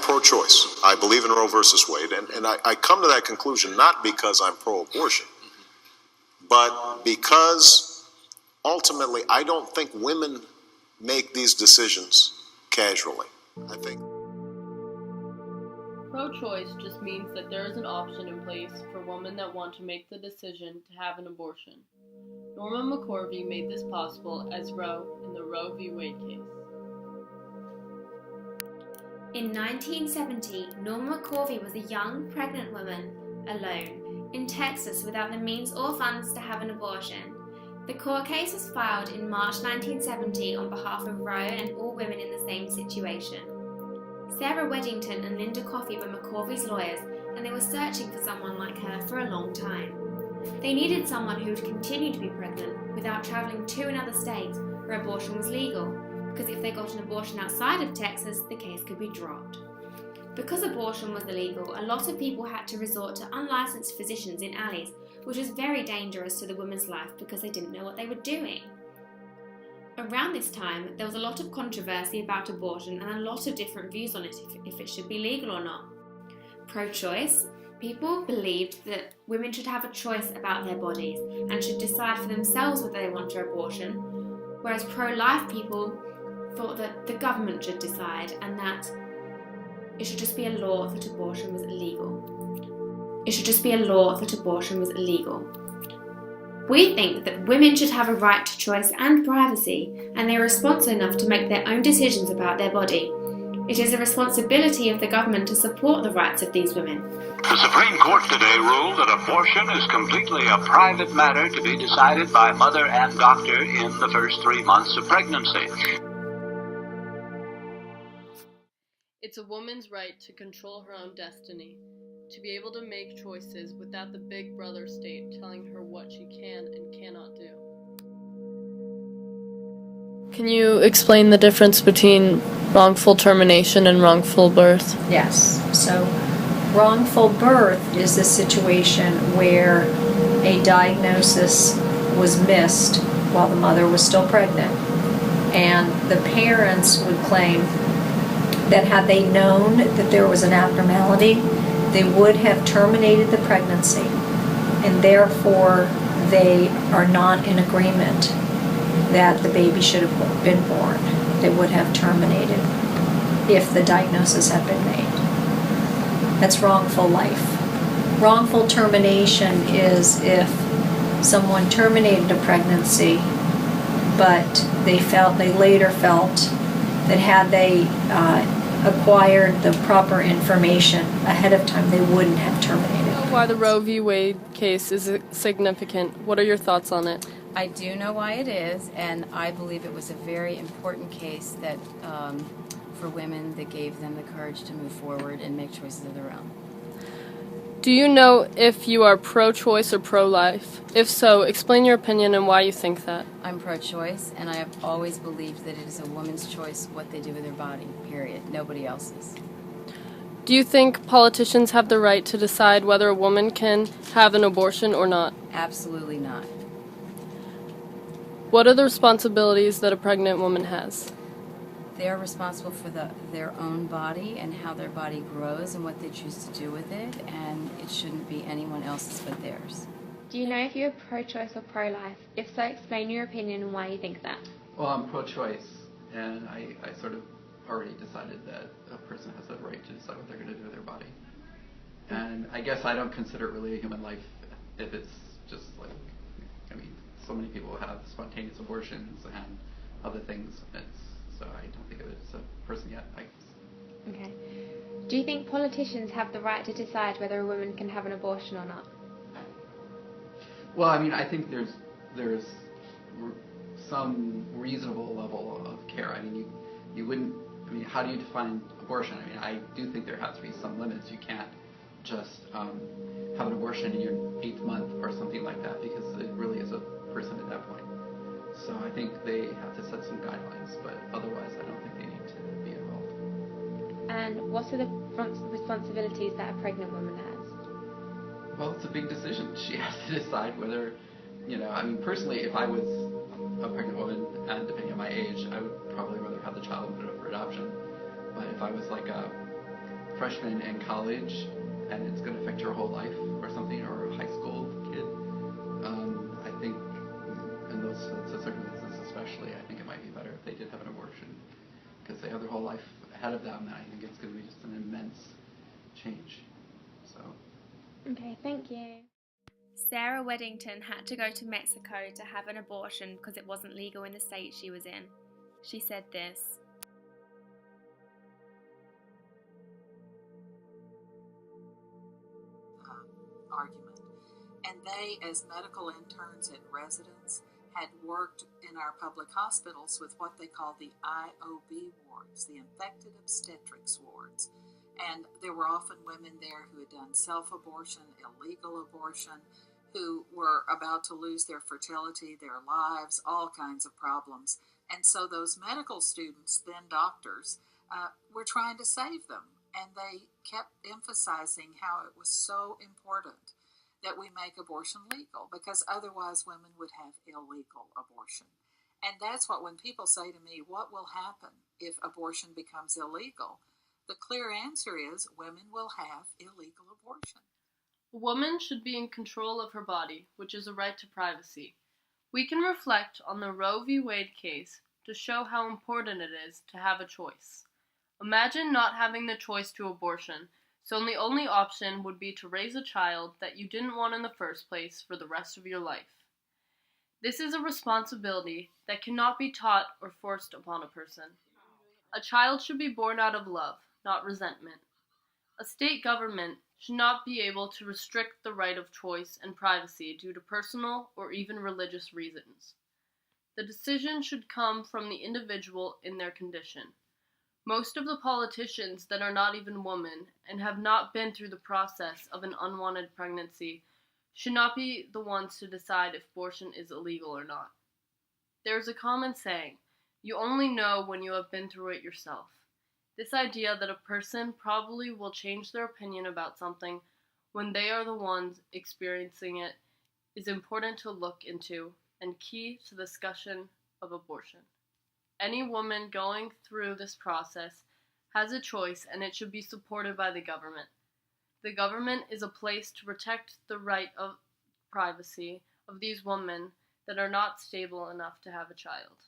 pro-choice. I believe in Roe versus Wade, and I come to that conclusion not because I'm pro-abortion, but because ultimately I don't think women make these decisions casually. I think pro-choice just means that there is an option in place for women that want to make the decision to have an abortion. Norma McCorvey made this possible as Roe in the Roe v. Wade case. In 1970, Norma McCorvey was a young, pregnant woman, alone, in Texas without the means or funds to have an abortion. The court case was filed in March 1970 on behalf of Roe and all women in the same situation. Sarah Weddington and Linda Coffey were McCorvey's lawyers, and they were searching for someone like her for a long time. They needed someone who would continue to be pregnant without travelling to another state where abortion was legal, because if they got an abortion outside of Texas, the case could be dropped. Because abortion was illegal, a lot of people had to resort to unlicensed physicians in alleys, which was very dangerous to the woman's life because they didn't know what they were doing. Around this time, there was a lot of controversy about abortion and a lot of different views on it, if it should be legal or not. Pro-choice, people believed that women should have a choice about their bodies and should decide for themselves whether they want an abortion, whereas pro-life people thought that the government should decide and that it should just be a law that abortion was illegal. It should just be a law that abortion was illegal. We think that women should have a right to choice and privacy, and they are responsible enough to make their own decisions about their body. It is a responsibility of the government to support the rights of these women. The Supreme Court today ruled that abortion is completely a private matter to be decided by mother and doctor in the first 3 months of pregnancy. It's a woman's right to control her own destiny, to be able to make choices without the big brother state telling her what she can and cannot do. Can you explain the difference between wrongful termination and wrongful birth? Yes. So wrongful birth is a situation where a diagnosis was missed while the mother was still pregnant, and the parents would claim that had they known that there was an abnormality, they would have terminated the pregnancy, and therefore they are not in agreement that the baby should have been born. They would have terminated if the diagnosis had been made. That's wrongful life. Wrongful termination is if someone terminated a pregnancy, but they later felt that had they acquired the proper information ahead of time, they wouldn't have terminated. Why the Roe v. Wade case is significant. What are your thoughts on it? I do know why it is, and I believe it was a very important case that for women that gave them the courage to move forward and make choices of their own. Do you know if you are pro-choice or pro-life? If so, explain your opinion and why you think that. I'm pro-choice, and I have always believed that it is a woman's choice what they do with their body, period. Nobody else's. Do you think politicians have the right to decide whether a woman can have an abortion or not? Absolutely not. What are the responsibilities that a pregnant woman has? They're responsible for their own body and how their body grows and what they choose to do with it, and it shouldn't be anyone else's but theirs. Do you know if you're pro-choice or pro-life? If so, explain your opinion and why you think that. Well, I'm pro-choice, and I sort of already decided that a person has the right to decide what they're going to do with their body. And I guess I don't consider it really a human life if it's just like, I mean, so many people have spontaneous abortions and other things. So I don't think of it as a person yet. Okay. Do you think politicians have the right to decide whether a woman can have an abortion or not? Well, I mean, I think there's some reasonable level of care. I mean, you wouldn't. I mean, how do you define abortion? I mean, I do think there has to be some limits. You can't just have an abortion in your 8th month or something like that, because it really is a person at that point. So I think they have to set some guidelines, but otherwise I don't think they need to be involved. And what are the responsibilities that a pregnant woman has? Well, it's a big decision. She has to decide whether, I mean, personally, if I was a pregnant woman, and depending on my age, I would probably rather have the child and put it up for adoption. But if I was like a freshman in college and it's going to affect your whole life or something, or a high school kid, I think in those circumstances especially, I think it might be better if they did have an abortion, because they have their whole life ahead of them, and I think it's going to be just an immense change. So. Okay, thank you. Sarah Weddington had to go to Mexico to have an abortion because it wasn't legal in the state she was in. She said this. Argument. And they, as medical interns and residents, had worked in our public hospitals with what they call the IOB wards, the infected obstetrics wards. And there were often women there who had done self-abortion, illegal abortion, who were about to lose their fertility, their lives, all kinds of problems. And so those medical students, then doctors, were trying to save them. And they kept emphasizing how it was so important that we make abortion legal, because otherwise women would have illegal abortion. And that's what, when people say to me, what will happen if abortion becomes illegal? The clear answer is women will have illegal abortion. A woman should be in control of her body, which is a right to privacy. We can reflect on the Roe v. Wade case to show how important it is to have a choice. Imagine not having the choice to abortion, so the only option would be to raise a child that you didn't want in the first place for the rest of your life. This is a responsibility that cannot be taught or forced upon a person. A child should be born out of love, not resentment. A state government should not be able to restrict the right of choice and privacy due to personal or even religious reasons. The decision should come from the individual in their condition. Most of the politicians that are not even women and have not been through the process of an unwanted pregnancy should not be the ones to decide if abortion is illegal or not. There is a common saying, you only know when you have been through it yourself. This idea that a person probably will change their opinion about something when they are the ones experiencing it is important to look into and key to the discussion of abortion. Any woman going through this process has a choice, and it should be supported by the government. The government is a place to protect the right of privacy of these women that are not stable enough to have a child.